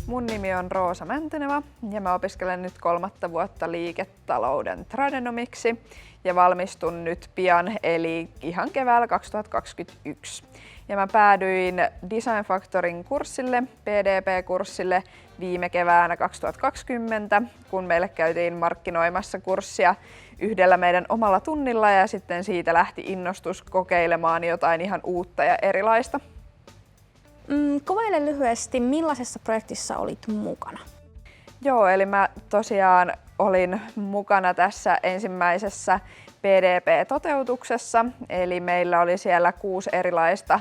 Mun nimi on Roosa Mäntynevä ja mä opiskelen nyt 3. vuotta liiketalouden tradenomiksi ja valmistun nyt pian eli ihan keväällä 2021. Ja mä päädyin Design Factorin kurssille, PDP-kurssille viime keväänä 2020, kun meille käytiin markkinoimassa kurssia yhdellä meidän omalla tunnilla ja sitten siitä lähti innostus kokeilemaan jotain ihan uutta ja erilaista. Kuvaile lyhyesti, millaisessa projektissa olit mukana? Joo, eli mä tosiaan olin mukana tässä ensimmäisessä PDP-toteutuksessa, eli meillä oli siellä 6 erilaista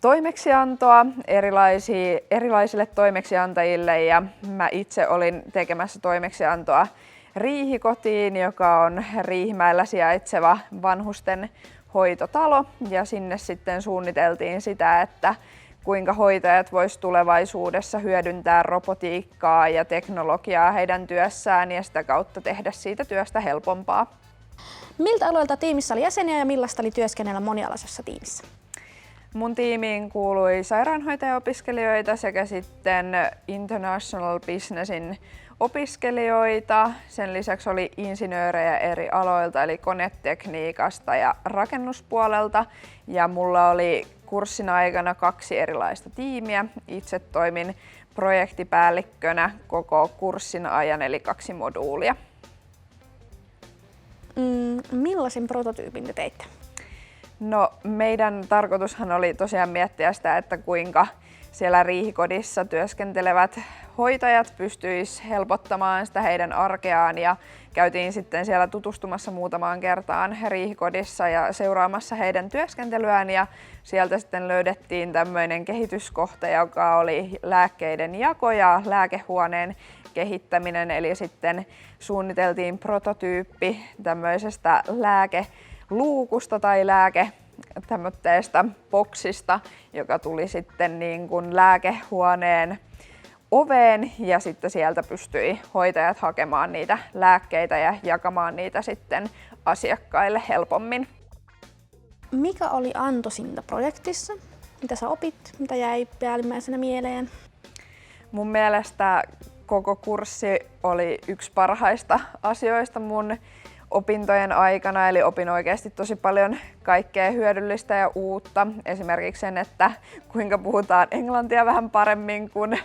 toimeksiantoa erilaisille toimeksiantajille ja mä itse olin tekemässä toimeksiantoa Riihikotiin, joka on Riihimäellä sijaitseva vanhusten hoitotalo ja sinne sitten suunniteltiin sitä, että kuinka hoitajat vois tulevaisuudessa hyödyntää robotiikkaa ja teknologiaa heidän työssään ja sitä kautta tehdä siitä työstä helpompaa. Miltä aloilta tiimissä oli jäseniä ja millaista oli työskennellä monialaisessa tiimissä? Mun tiimiin kuului sairaanhoitajaopiskelijoita sekä sitten International Businessin opiskelijoita. Sen lisäksi oli insinöörejä eri aloilta eli konetekniikasta ja rakennuspuolelta. Ja mulla oli kurssin aikana 2 erilaista tiimiä. Itse toimin projektipäällikkönä koko kurssin ajan eli 2 moduulia. Millaisen prototyypin te teitte? No, meidän tarkoitushan oli tosiaan miettiä sitä, että kuinka siellä Riihikodissa työskentelevät hoitajat pystyis helpottamaan sitä heidän arkeaan ja käytiin sitten siellä tutustumassa muutamaan kertaan Riihikodissa ja seuraamassa heidän työskentelyään ja sieltä sitten löydettiin tämmöinen kehityskohta, joka oli lääkkeiden jako ja lääkehuoneen kehittäminen, eli sitten suunniteltiin prototyyppi tämmöisestä lääkeluukusta tai tämmöistä boksista, joka tuli sitten niin kuin lääkehuoneen oveen ja sitten sieltä pystyi hoitajat hakemaan niitä lääkkeitä ja jakamaan niitä sitten asiakkaille helpommin. Mikä oli antoisinta projektissa? Mitä sä opit? Mitä jäi päällimmäisenä mieleen? Mun mielestä koko kurssi oli yksi parhaista asioista mun opintojen aikana, eli opin oikeasti tosi paljon kaikkea hyödyllistä ja uutta. Esimerkiksi sen, että kuinka puhutaan englantia vähän paremmin kuin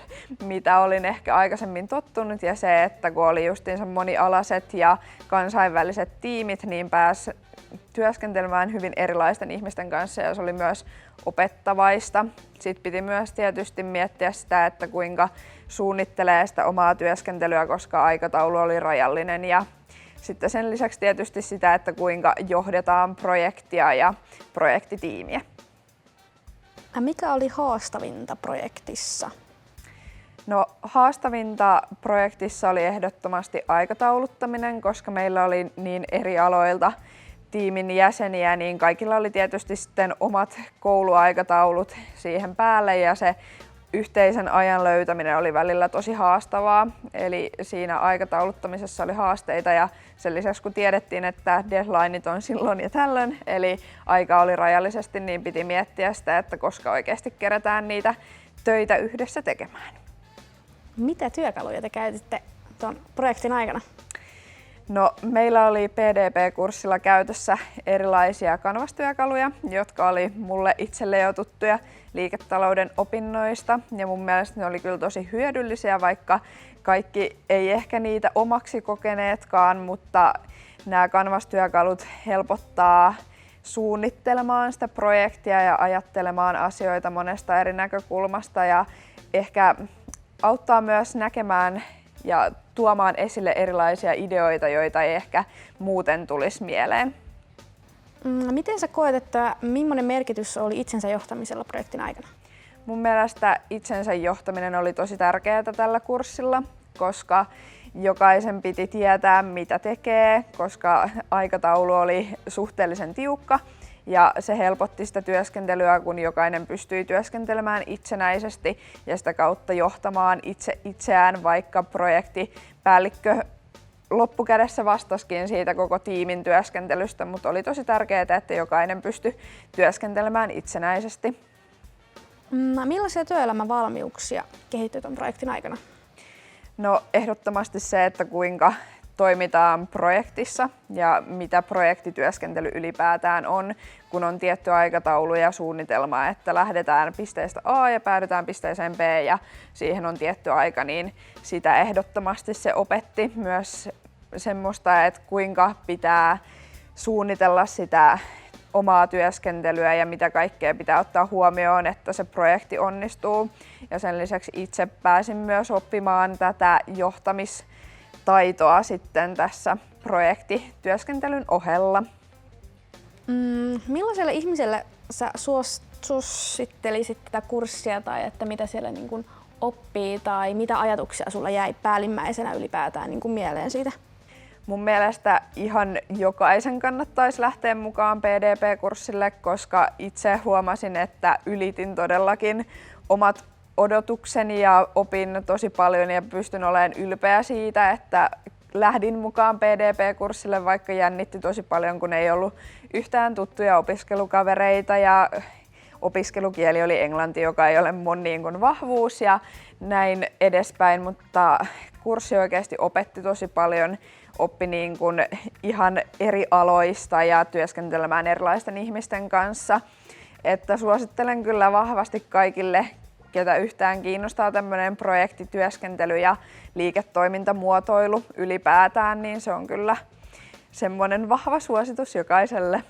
mitä olin ehkä aikaisemmin tottunut ja se, että kun oli justiinsa monialaiset ja kansainväliset tiimit, niin pääsi työskentelemään hyvin erilaisten ihmisten kanssa ja se oli myös opettavaista. Sitten piti myös tietysti miettiä sitä, että kuinka suunnittelee sitä omaa työskentelyä, koska aikataulu oli rajallinen ja sitten sen lisäksi tietysti sitä, että kuinka johdetaan projektia ja projektitiimiä. Mikä oli haastavinta projektissa? No, haastavinta projektissa oli ehdottomasti aikatauluttaminen, koska meillä oli niin eri aloilta tiimin jäseniä, niin kaikilla oli tietysti sitten omat kouluaikataulut siihen päälle ja se yhteisen ajan löytäminen oli välillä tosi haastavaa, eli siinä aikatauluttamisessa oli haasteita ja sen lisäksi kun tiedettiin, että deadlineit on silloin ja tällöin, eli aika oli rajallisesti, niin piti miettiä sitä, että koska oikeasti kerätään niitä töitä yhdessä tekemään. Mitä työkaluja te käytitte tuon projektin aikana? No, meillä oli PDP-kurssilla käytössä erilaisia Canvas-työkaluja, jotka oli mulle itselle jo tuttuja liiketalouden opinnoista. Ja mun mielestä ne oli kyllä tosi hyödyllisiä, vaikka kaikki ei ehkä niitä omaksi kokeneetkaan, mutta nämä Canvas-työkalut helpottaa suunnittelemaan sitä projektia ja ajattelemaan asioita monesta eri näkökulmasta ja ehkä auttaa myös näkemään ja tuomaan esille erilaisia ideoita, joita ei ehkä muuten tulisi mieleen. Miten sä koet, että millainen merkitys oli itsensä johtamisella projektin aikana? Mun mielestä itsensä johtaminen oli tosi tärkeää tällä kurssilla, koska jokaisen piti tietää, mitä tekee, koska aikataulu oli suhteellisen tiukka. Ja se helpotti sitä työskentelyä, kun jokainen pystyi työskentelemään itsenäisesti ja sitä kautta johtamaan itseään, vaikka projektipäällikkö loppukädessä vastasikin siitä koko tiimin työskentelystä, mutta oli tosi tärkeää, että jokainen pystyi työskentelemään itsenäisesti. Millaisia työelämävalmiuksia kehittyi tuon projektin aikana? No ehdottomasti se, että kuinka toimitaan projektissa ja mitä projektityöskentely ylipäätään on, kun on tietty aikataulu ja suunnitelma, että lähdetään pisteestä A ja päädytään pisteeseen B ja siihen on tietty aika, niin sitä ehdottomasti se opetti myös semmoista, että kuinka pitää suunnitella sitä omaa työskentelyä ja mitä kaikkea pitää ottaa huomioon, että se projekti onnistuu. Ja sen lisäksi itse pääsin myös oppimaan tätä johtamistaitoa sitten tässä projektityöskentelyn ohella. Millaiselle ihmiselle sä suosittelisit tätä kurssia tai että mitä siellä niin kuin oppii tai mitä ajatuksia sulla jäi päällimmäisenä ylipäätään niin kuin mieleen siitä? Mun mielestä ihan jokaisen kannattaisi lähteä mukaan PDP-kurssille, koska itse huomasin, että ylitin todellakin omat odotukseni ja opin tosi paljon ja pystyn olemaan ylpeä siitä, että lähdin mukaan PDP-kurssille, vaikka jännitti tosi paljon, kun ei ollut yhtään tuttuja opiskelukavereita ja opiskelukieli oli englanti, joka ei ole mun niin kuin vahvuus ja näin edespäin, mutta kurssi oikeasti opetti tosi paljon. Oppi niin kuin ihan eri aloista ja työskentelemään erilaisten ihmisten kanssa. Että suosittelen kyllä vahvasti kaikille, ketä yhtään kiinnostaa tämmöinen projektityöskentely ja liiketoimintamuotoilu ylipäätään, niin se on kyllä semmoinen vahva suositus jokaiselle.